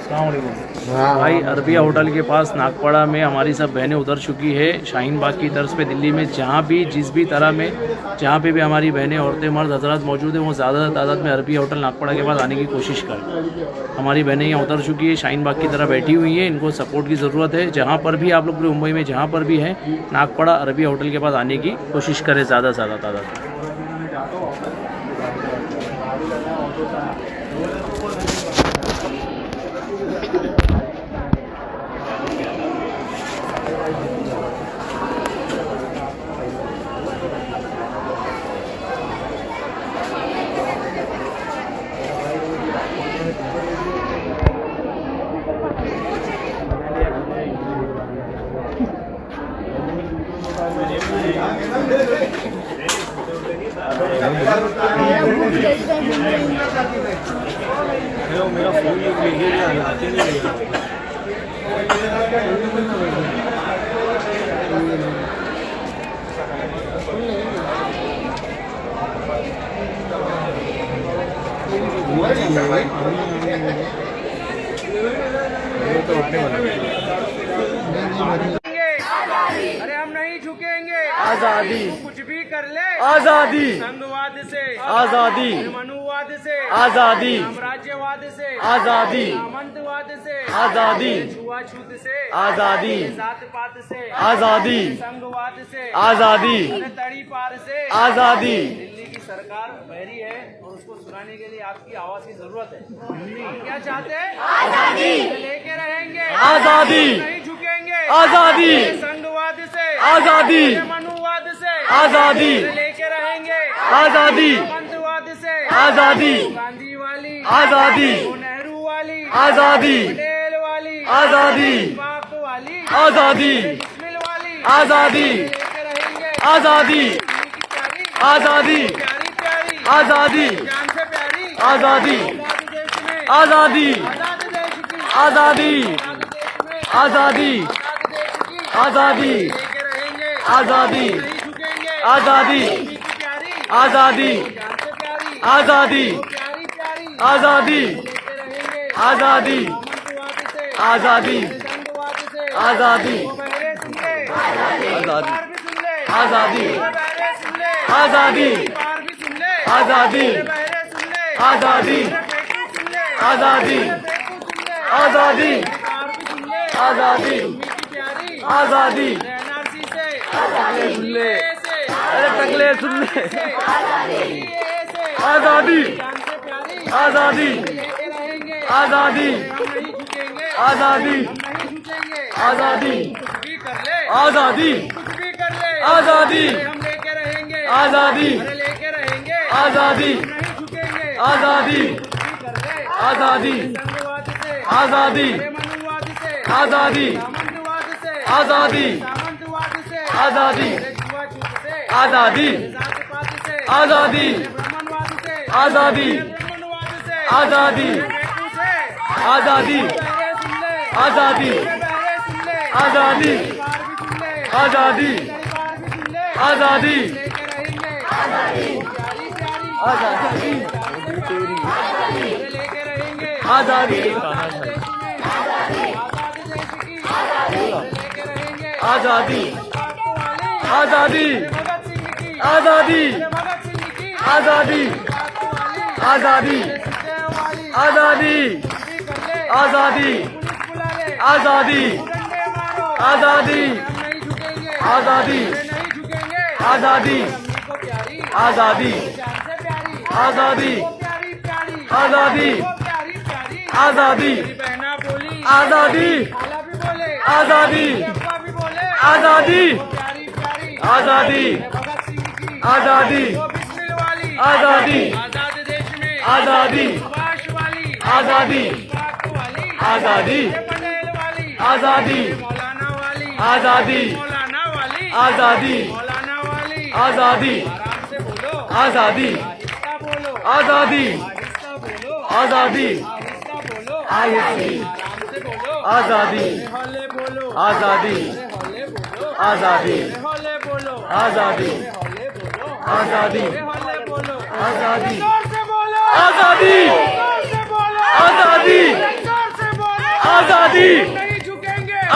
भाई Arabia hotel के पास नागपाड़ा में हमारी सब बहनें उतर चुकी है। शाहीन बाग की तर्ज पे दिल्ली में जहाँ भी जिस भी तरह में जहाँ पे भी हमारी बहनें औरतें मर्द हजरात मौजूद हैं वो ज़्यादा तादाद में अरबिया होटल नागपाड़ा के पास आने की कोशिश करें। हमारी बहनें यहाँ उतर चुकी है, शाहीन बाग की तरह बैठी हुई हैं। इनको सपोर्ट की ज़रूरत है। जहाँ पर भी आप लोग पूरे मुंबई में जहाँ पर भी हैं नागपाड़ा अरबिया होटल के पास आने की कोशिश करें ज़्यादा से ज़्यादा तादाद में। मेरा फोन लाते नहीं अरे हम नहीं झुकेंगे। आजादी कुछ भी कर ले। आजादी संघवाद से आजादी मनुवाद से आजादी साम्राज्यवाद से आजादी सामंतवाद से आजादी छुआछूत से आजादी जात पात से आजादी संघवाद से आजादी तड़ी पार से आजादी। दिल्ली की सरकार बहरी है और उसको सुनाने के लिए आपकी आवाज की जरूरत है। क्या चाहते हैं? आजादी लेके रहेंगे। आजादी नहीं झुकेंगे। आजादी संघवाद से आजादी मनुवाद से आजादी लेके रहेंगे। आजादी पंतवाद से आजादी गांधी वाली आजादी नेहरू वाली आजादी पटेल वाली आजादी पाक वाली आजादी बिस्मिल वाली आजादी लेके रहेंगे। आजादी की प्यारी आजादी प्यारी प्यारी आजादी जान से प्यारी आजादी आजाद देश में आजादी आजाद देश की आजादी आजाद देश में आजादी आजाद देश की आजादी लेके रहेंगे। आजादी नहीं झुकेंगे। आजादी की प्यारी आजादी जान से प्यारी आजादी प्यारी प्यारी आजादी लेके रहेंगे। आजादी सामंतवाद से आजादी संघवाद से आजादी वो बहरे सुन ले। आजादी पार भी सुन ले। आजादी वो बहरे सुन ले। आजादी पार भी सुन ले। आजादी वो बहरे सुन ले। आजादी बेटू सुन ले। आजादी बेटू सुन ले। आजादी पार भी सुन ले। आजादी की प्यारी आजादी एनआरसी से सुन ले। से अरे टकले सुन ले। से आजादी जान से प्यारी आजादी लेके रहेंगे। आजादी हम नहीं झुकेंगे। आजादी हम नहीं झुकेंगे। आजादी कुछ भी कर ले। आजादी कुछ भी कर ले। आजादी अरे हम लेके रहेंगे। आजादी अरे लेके रहेंगे। आजादी हम नहीं झुकेंगे। आजादी कुछ भी कर ले। आजादी संघवाद से आजादी अरे मनुवाद से आजादी सामंतवाद से आजादी सामंतवाद से आजादी अरे छुआछूत से आजादी जात पात से आजादी अरे ब्राह्मणवाद से आजादी ब्राह्मणवाद से आजादी बेटू से आजादी बहरे सुन ले। आजादी बहरे सुन ले। आजादी पार भी सुन ले। आजादी पार भी सुन ले। आजादी लेके रहेंगे। प्यारी प्यारी आजादी अरे लेके रहेंगे। आजादी आजाद देश में आजाद देश की अरे लेके रहेंगे। आजादी आपको वाली आजादी भगत सिंह की आजादी भगत सिंह की आजादी आपको वाली आजादी सुखदेव वाली आजादी भी कर ले। आजादी पुलिस बुला ले। आजादी डंडे मारो। आजादी हम नहीं झुकेंगे। आजादी अरे नहीं झुकेंगे। आजादी अम्मी को प्यारी आजादी जान से प्यारी आजादी वो प्यारी प्यारी आजादी वो प्यारी प्यारी आजादी मेरी बहना बोली आजादी खाला भी बोले आजादी अब्बा भी बोले आजादी वो प्यारी प्यारी आजादी भगत सिंह की आजादी वो बिस्मिल वाली आजादी आजाद देश में आजादी सुभाष वाली आजादी पाक वाली आजादी पटेल वाली आजादी मौलाना वाली आजादी मौलाना वाली आजादी मौलाना वाली आजादी आराम से बोलो आजादी आहिस्ता बोलो आजादी आहिस्ता बोलो आजादी आहिस्ता बोलो आजादी आराम से बोलो आजादी हौले बोलो आजादी हौले बोलो आजादी हौले बोलो आजादी हौले बोलो आजादी हौले बोलो आजादी जोर से बोलो आजादी जोर से बोलो आजादी जोर से बोलो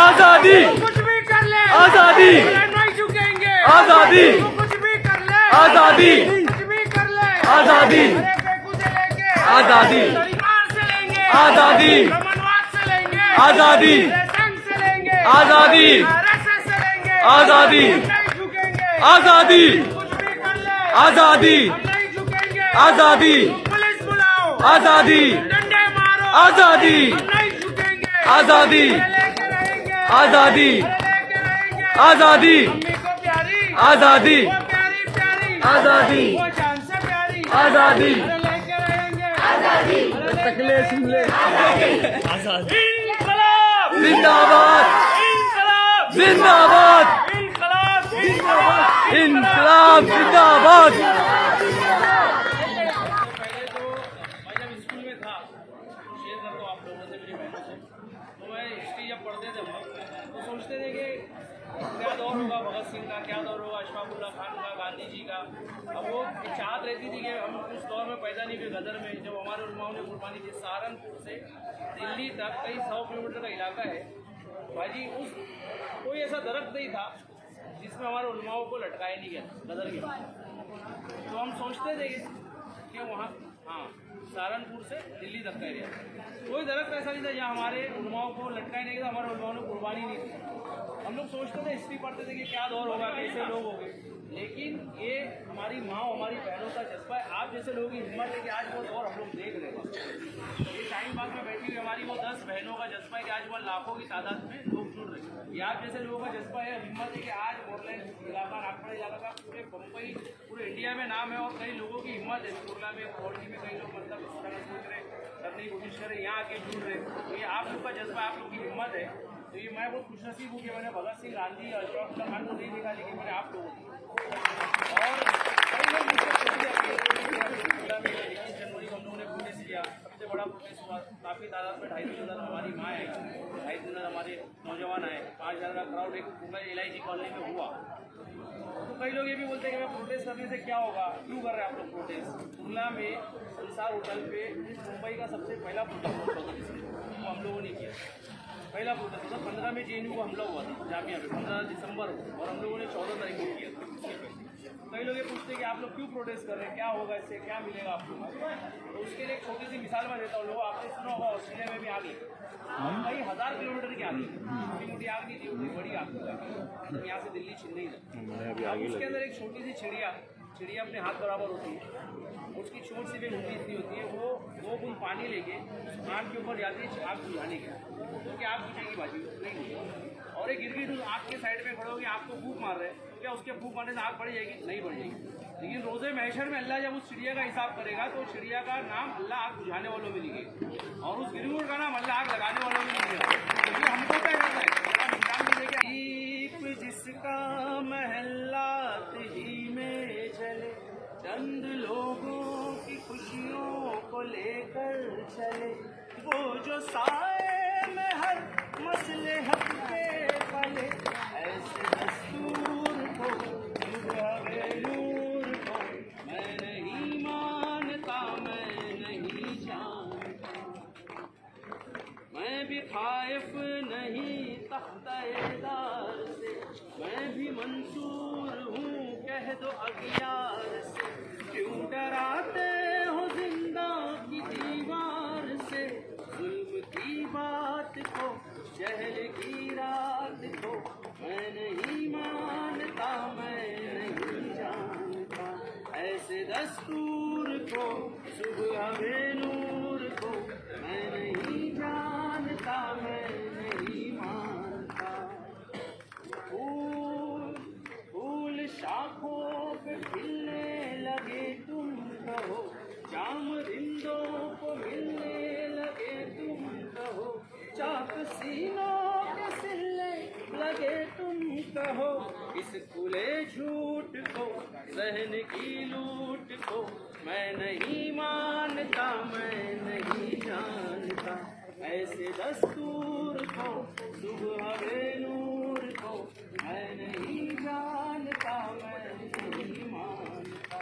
आजादी, कुछ भी कर ले, आजादी, नहीं झुकेंगे, आजादी, कुछ भी कर ले, आजादी, कुछ भी कर ले, आजादी, अरे बेकू से लेके आजादी, तरीमार से लेंगे, आजादी, रमनवाद से लेंगे, आजादी, संघ से लेंगे, आजादी, RSS से लेंगे, आजादी, नहीं झुकेंगे, आजादी, कुछ भी कर ले, आजादी, हम नहीं झुकेंगे, आजादी, पुलिस बुलाओ, आजादी, डंडे मारो, आजादी, हम नहीं झुकेंगे, आजादी, लेके रहेंगे, आजादी, लेके रहेंगे, आजादी, मम्मी को प्यारी, आजादी, वो प्यारी प्यारी, आजादी, वो जान से प्यारी, आजादी, अरे लेके रहेंगे, आजादी, तकले सुन ले, इंकलाब, जिंदाबाद, इंकलाब, जिंदाबाद, इंकलाब, इंकलाब, इनकलाब जिंदाबाद। पहले तो मैं जब स्कूल में था, शेयर करता हूँ आप लोगों से, मेरी बहनों से, तो मैं हिस्ट्री जब पढ़ते थे हम लोग तो सोचते थे कि क्या दौर होगा भगत सिंह का, क्या दौर होगा अशफाकुल्ला खान का, गांधी जी का। अब वो चाहत रहती थी कि हम उस दौर में पैदा नहीं हुए गदर में, जब हमारे उलमाओं ने कुर्बानी दी। सहारनपुर से दिल्ली तक कई 100 किलोमीटर का इलाका है भाजी, उस कोई ऐसा दरख्त नहीं था जिसमें हमारे उलमाओं को लटकाया नहीं गया गदर के। तो हम सोचते थे कि वहाँ, हाँ, सहारनपुर से दिल्ली तक का एरिया कोई दरख्त ऐसा नहीं था जहाँ हमारे उलमाओं को लटकाया नहीं गया, हमारे उलमाओं ने कुर्बानी नहीं दी। हम लोग सोचते थे, हिस्ट्री पढ़ते थे कि क्या दौर होगा, कैसे लोग होंगे, लेकिन ये हमारी माँ, हमारी बहनों का जज्बा है। आप जैसे लोगों की हिम्मत है कि आज वो दौर हम लोग देख रहे हैं। ये शाहीन बाग में बैठी हुई हमारी वो 10 बहनों का जज्बा है कि आज वो लाखों की तादाद में लोग जुड़ रहे हैं। ये आप जैसे लोगों का जज्बा है, हिम्मत है कि आज मोरलैंड इलाका, नागपुर इलाका का, पूरे बम्बई, पूरे इंडिया में नाम है। और कई लोगों की हिम्मत है, कुरला में, कोरली में कई लोग मतलब इस तरह सोच रहे, करने की कोशिश कर रहे, यहाँ आके जुड़ रहे। तो ये आप लोग का जज्बा, आप लोग की हिम्मत है। तो ये मैं बहुत खुशनसीब हूँ कि मैंने भगत सिंह, गांधी, अशफाकुल्ला खान को नहीं देखा, लेकिन मैंने आप लोगों को। और कई लोग मुझसे पूछते हैं, 21 जनवरी को हम लोगों ने प्रोटेस्ट किया, सबसे बड़ा प्रोटेस्ट हुआ, काफ़ी तादाद में 2,500 हमारी माँ है, 2,500 हमारे नौजवान आए, 5,000 का क्राउड एक पूरा LIG कॉलोनी में हुआ। तो कई लोग ये भी बोलते हैं कि मैं प्रोटेस्ट करने से क्या होगा, क्यों कर रहे हैं आप लोग प्रोटेस्ट। कुरला में संसार होटल पे मुंबई का सबसे पहला प्रोटेस्ट होता था, वो हम लोगों ने किया। पहला प्रोटेस्ट होता 15 में JNU को हमला हुआ था जामिया में, 15 दिसंबर को, और हम लोगों ने 14 तारीख को किया था। कई लोग ये पूछते हैं कि आप लोग क्यों प्रोटेस्ट कर रहे हैं, क्या होगा इससे, क्या मिलेगा आपको। तो उसके लिए एक छोटी सी मिसाल मैं देता हूँ। लोग आपने सुना होगा ऑस्ट्रेलिया में भी आग लगी, कई 1000 किलोमीटर की आग लगी, छोटी मोटी आग नहीं थी, बड़ी आग लगी, यहाँ से दिल्ली छिन नहीं था। उसके अंदर एक छोटी सी चिड़िया अपने हाथ बराबर होती है, उसकी चोट से भी लंबी इतनी होती है, वो 2 बूंद पानी लेके आग के ऊपर जाती है आग बुझाने के, क्योंकि आग बुझेगी बाजी नहीं। और एक गिरगिट आग के साइड में खड़े होगी, आपको फूंक मार रहे हैं, तो क्या उसके फूंक मारने से आग बढ़ जाएगी? नहीं बढ़ जाएगी। लेकिन रोज़े महशर में अल्लाह जब उस चिड़िया का हिसाब करेगा तो चिड़िया का नाम अल्लाह आग बुझाने वालों में लिखेगा, और उस गिरगिट का नाम अल्लाह आग लगाने वालों में लिखेगा। क्योंकि हमको क्या करना है, इंसान भी देखे दीप जिसका महल्लात ही में जले, चंद लोगों की खुशियों को लेकर चले, वो जो साए में हर मसले हक पे पले, ऐसे दस्तूर को, नूर को मैं नहीं मानता, मैं नहीं जानता। मैं भी खाइफ नहीं तख्ताएदार से, मैं भी मंसूर हूँ कह दो अगियार से। क्यों डराते हो जिंदा की दीवार से, जुल्म की बात को, जहल की रात को मैं नहीं मानता, मैं नहीं जानता। ऐसे दस्तूर को, सुबह में नूर को मैं नहीं जानता, मैं नहीं मानता। फूल शाखों पे खिलने लगे तुम कहो, जाम रिंदों को मिलने लगे तुम कहो, चाक सीनों के सिलने लगे तुम कहो, इस खुले झूठ को, सहन की लूट को मैं नहीं मानता, मैं नहीं जानता। ऐसे दस्तूर को, सुबह नूर को मैं नहीं जानता, मैं नहीं मानता।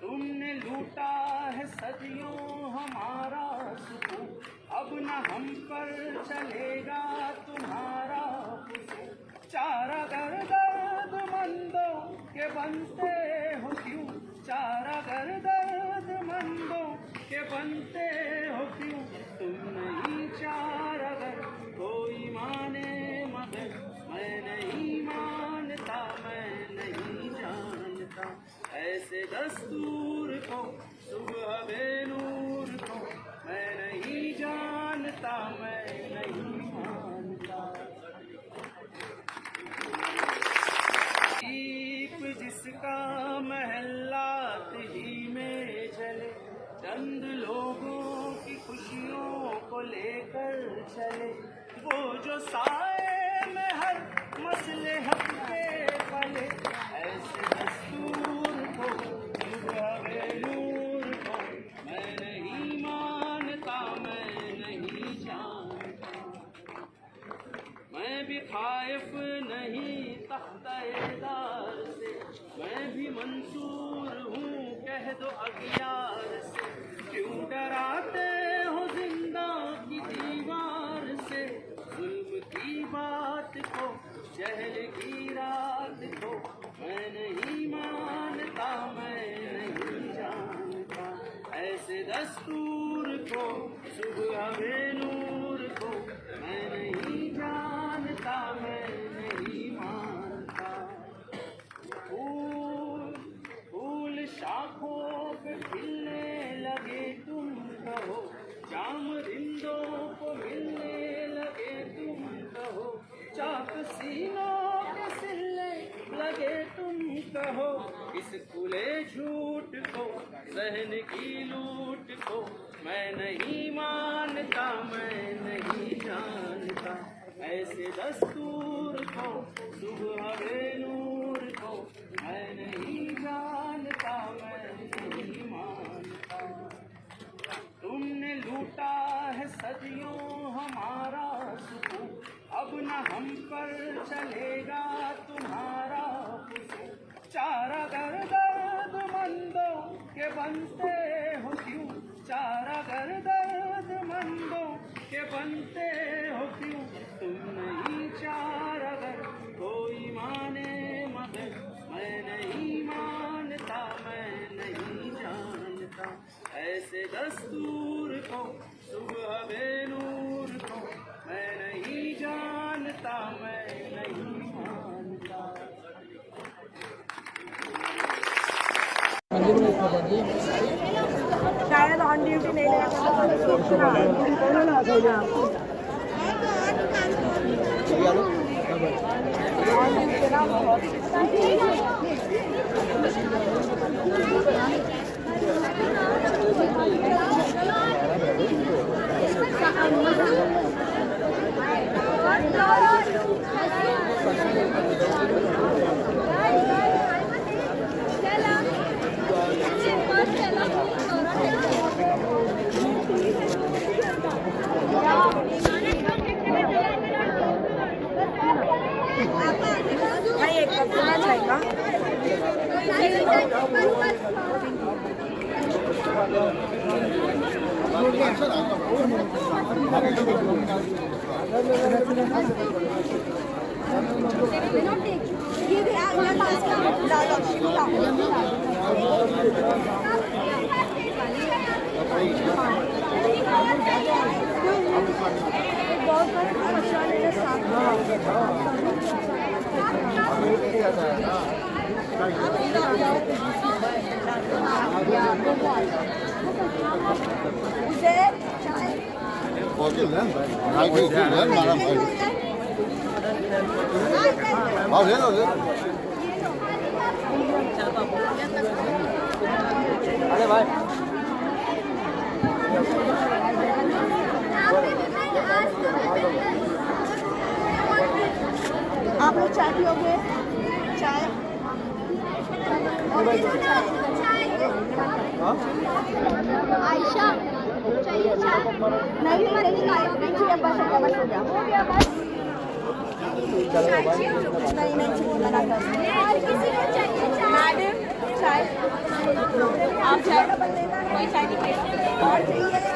तुमने लूटा है सदियों हमारा सुकून, अब न हम पर चलेगा तुम्हारा चारा कर दर्दमंदों के बनते हो क्यों, चारा कर दर्दमंदों के बनते हो क्यों, तुम नहीं चारा कर कोई माने मगर मैं नहीं मानता, मैं नहीं जानता ऐसे दस्तूर को सुबह बेनूर को, मैं नहीं जानता, मैं नहीं मानता। दीप जिसका महलात ही में जले, चंद लोगों की खुशियों को लेकर चले, वो जो साए में हर मसले हक के पले, ऐसे दस्तूर को सुबह बेनूर को, मैं नहीं मानता, मैं नहीं जानता। मैं भी खाइफ नहीं तख्ताएदार से, मैं भी मंसूर हूँ कह दो अगियार से, क्यों डराते हो जिंदा की दीवार से, जुल्म की बात को जहल की रात को, मैं नहीं मानता, मैं नहीं जानता ऐसे दस्तूर को सुबह बेनूर को, मैं नहीं जानता, मैं नहीं मानता। फूल शाखों पे खिलने लगे तुम कहो, जाम रिंदों को मिलने लगे तुम कहो, चाक सीनों के सिलने लगे तुम कहो, इस खुले झूठ को सहन की लूट को, मैं नहीं मानता, मैं नहीं जानता ऐसे दस्तूर को सुबह बेनूर को, मैं नहीं जानता, मैं नहीं मानता। तुमने लूटा है सदियों हमारा सुकून, अब न हम पर चलेगा तुम्हारा हुक्म, चारा कर दर्दमंदों के बनते हो क्यों, चारा कर दर्दमंदों के बनते हो क्यों, तुम नहीं चारा कर कोई माने मगर मैं नहीं मानता, मैं नहीं जानता ऐसे दस्तूर को सुबह बेनूर को, मैं नहीं जानता, मैं नहीं मानता। शायद ऑन ड्यूटी नहीं अरे भाई आप लोग चाय पियोगे? चाय आयशा चाहिए चाय? नहीं चाहिए, बस हो गया बस। नहीं मना कर। और किसी को चाहिए मैडम चाय? आप चाय कोई चाय नहीं और चाहिए?